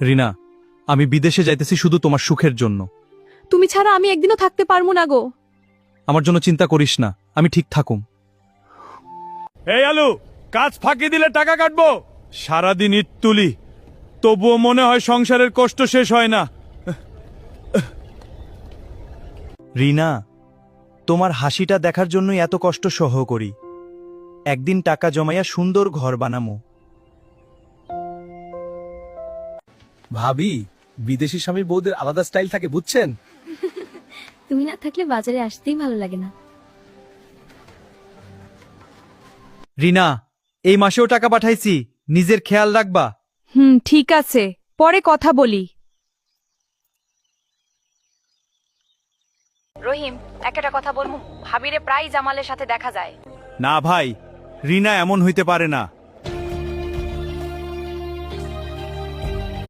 রিনা, আমি বিদেশে যাইতেছি শুধু তোমার সুখের জন্য। তুমি ছাড়া আমি একদিনও থাকতে পারবো না গো। আমার জন্য চিন্তা করিস না, আমি ঠিক থাকুম। এই আলু, কাজ ফাঁকি দিলে টাকা কাটবো। সারাদিন ইট তুলি, তবুও মনে হয় সংসারের কষ্ট শেষ হয় না। রিনা, তোমার হাসিটা দেখার জন্যই এত কষ্ট সহ করি। একদিন টাকা জমাইয়া সুন্দর ঘর বানামো। ভাবি, বিদেশি স্বামী বউদের আলাদা স্টাইল থাকে, বুঝছেন? তুমি না থাকলে বাজারে আসতেই ভালো লাগে না। রিনা, এই মাসেও টাকা পাঠাইছি, নিজের খেয়াল রাখবা। ঠিক আছে, পরে কথা বলি। রহিম, একটা কথা বলবো, ভাবিরে প্রায় জামালের সাথে দেখা যায়। না ভাই, রিনা এমন হইতে পারে না।